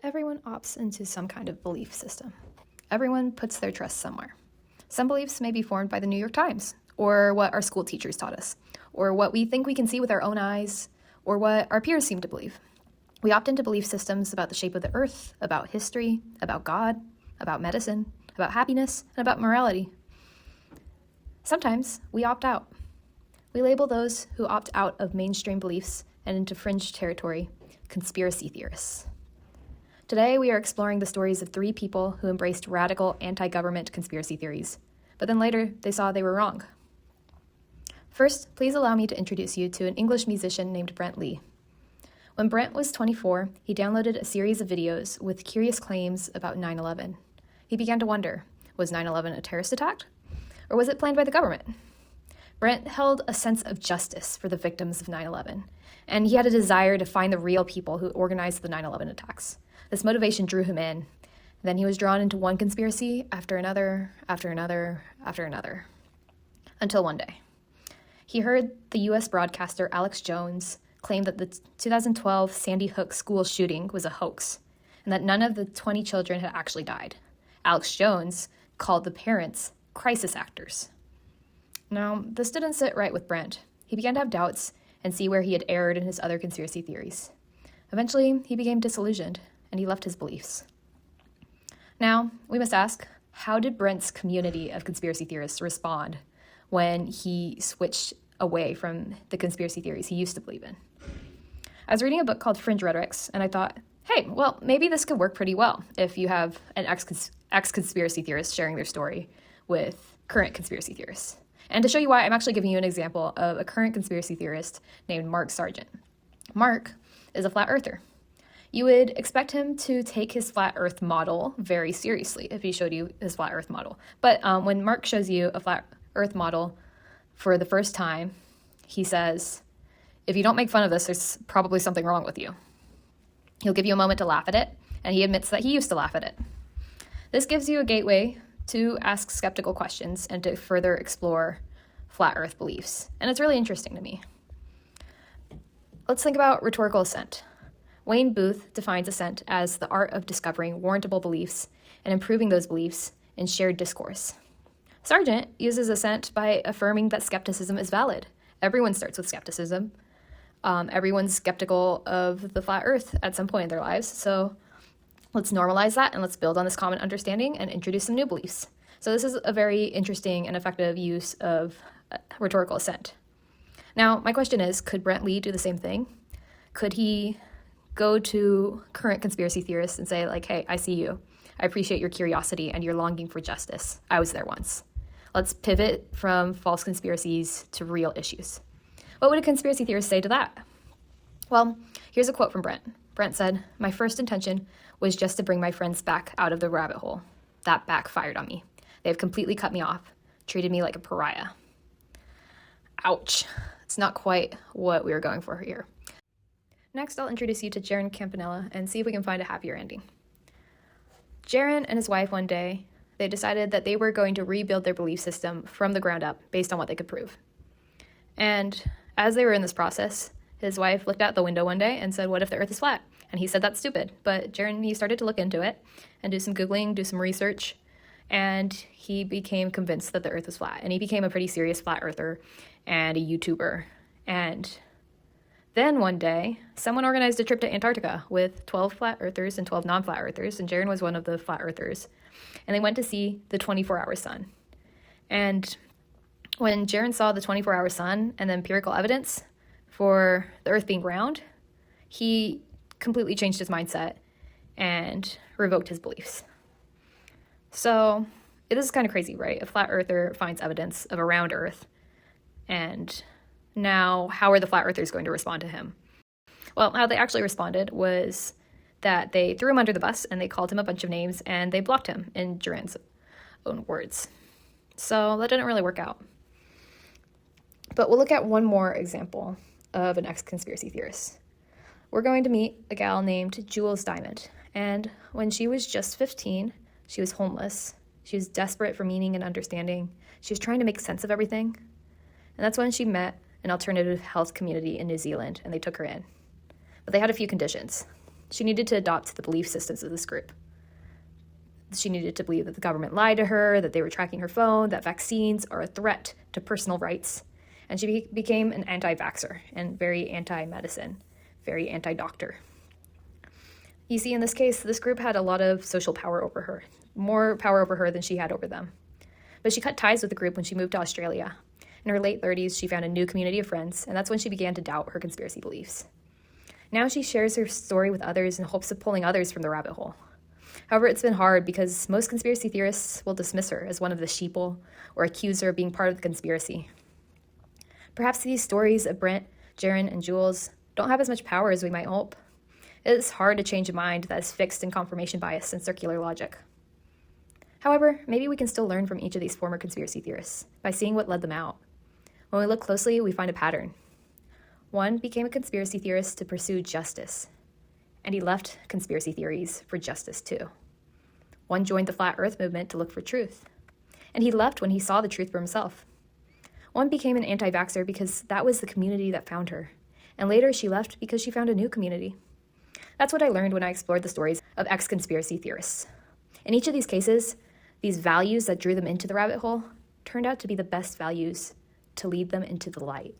Everyone opts into some kind of belief system. Everyone puts their trust somewhere. Some beliefs may be formed by the New York Times, or what our school teachers taught us, or what we think we can see with our own eyes, or what our peers seem to believe. We opt into belief systems about the shape of the earth, about history, about God, about medicine, about happiness, and about morality. Sometimes we opt out. We label those who opt out of mainstream beliefs and into fringe territory conspiracy theorists. Today, we are exploring the stories of 3 people who embraced radical anti-government conspiracy theories, but then later they saw they were wrong. First, please allow me to introduce you to an English musician named Brent Lee. When Brent was 24, he downloaded a series of videos with curious claims about 9/11. He began to wonder, was 9/11 a terrorist attack? Or was it planned by the government? Brent held a sense of justice for the victims of 9/11, and he had a desire to find the real people who organized the 9/11 attacks. This motivation drew him in. Then he was drawn into one conspiracy after another, after another, after another. Until one day, he heard the U.S. broadcaster Alex Jones claim that the 2012 Sandy Hook school shooting was a hoax, and that none of the 20 children had actually died. Alex Jones called the parents crisis actors. Now, this didn't sit right with Brent. He began to have doubts and see where he had erred in his other conspiracy theories. Eventually, he became disillusioned, and he left his beliefs. Now, we must ask, how did Brent's community of conspiracy theorists respond when he switched away from the conspiracy theories he used to believe in? I was reading a book called Fringe Rhetorics, and I thought, hey, well, maybe this could work pretty well if you have an ex-conspiracy theorist sharing their story with current conspiracy theorists. And to show you why, I'm actually giving you an example of a current conspiracy theorist named Mark Sargent. Mark is a flat earther. You would expect him to take his flat earth model very seriously if he showed you his flat earth model. But when Mark shows you a flat earth model for the first time, he says, if you don't make fun of this, there's probably something wrong with you. He'll give you a moment to laugh at it, and he admits that he used to laugh at it. This gives you a gateway to ask skeptical questions and to further explore flat earth beliefs. And it's really interesting to me. Let's think about rhetorical assent. Wayne Booth defines assent as the art of discovering warrantable beliefs and improving those beliefs in shared discourse. Sargent uses assent by affirming that skepticism is valid. Everyone starts with skepticism. Everyone's skeptical of the flat earth at some point in their lives, so let's normalize that and let's build on this common understanding and introduce some new beliefs. So this is a very interesting and effective use of rhetorical assent. Now, my question is, could Brent Lee do the same thing? Could he go to current conspiracy theorists and say, like, hey, I see you. I appreciate your curiosity and your longing for justice. I was there once. Let's pivot from false conspiracies to real issues. What would a conspiracy theorist say to that? Well, here's a quote from Brent. Brent said, "My first intention was just to bring my friends back out of the rabbit hole. That backfired on me. They've completely cut me off, treated me like a pariah." Ouch. It's not quite what we were going for here. Next, I'll introduce you to Jeran Campanella and see if we can find a happier ending. Jeran and his wife one day, they decided that they were going to rebuild their belief system from the ground up based on what they could prove. And as they were in this process, his wife looked out the window one day and said, "What if the earth is flat?" And he said, "That's stupid." But Jeran, he started to look into it and do some Googling, do some research, and he became convinced that the earth was flat. And he became a pretty serious flat earther and a YouTuber. And then one day, someone organized a trip to Antarctica with 12 flat earthers and 12 non-flat earthers, and Jeran was one of the flat earthers. And they went to see the 24-hour sun. And when Jeran saw the 24-hour sun and the empirical evidence for the earth being round, he completely changed his mindset and revoked his beliefs. So this is kind of crazy, right? A flat earther finds evidence of a round earth, and now how are the flat earthers going to respond to him? Well, how they actually responded was that they threw him under the bus and they called him a bunch of names and they blocked him, in Jeran's own words. So that didn't really work out. But we'll look at one more example of an ex-conspiracy theorist. We're going to meet a gal named Jules Diamond. And when she was just 15, she was homeless. She was desperate for meaning and understanding. She was trying to make sense of everything. And that's when she met an alternative health community in New Zealand, and they took her in. But they had a few conditions. She needed to adopt the belief systems of this group. She needed to believe that the government lied to her, that they were tracking her phone, that vaccines are a threat to personal rights. And she became an anti-vaxxer and very anti-medicine, very anti-doctor. You see, in this case, this group had a lot of social power over her, more power over her than she had over them. But she cut ties with the group when she moved to Australia. In her late 30s, she found a new community of friends, and that's when she began to doubt her conspiracy beliefs. Now she shares her story with others in hopes of pulling others from the rabbit hole. However, it's been hard because most conspiracy theorists will dismiss her as one of the sheeple or accuse her of being part of the conspiracy. Perhaps these stories of Brent, Jeran, and Jules don't have as much power as we might hope. It is hard to change a mind that is fixed in confirmation bias and circular logic. However, maybe we can still learn from each of these former conspiracy theorists by seeing what led them out. When we look closely, we find a pattern. One became a conspiracy theorist to pursue justice, and he left conspiracy theories for justice too. One joined the Flat Earth movement to look for truth, and he left when he saw the truth for himself. One became an anti-vaxxer because that was the community that found her, and later she left because she found a new community. That's what I learned when I explored the stories of ex-conspiracy theorists. In each of these cases, these values that drew them into the rabbit hole turned out to be the best values to lead them into the light.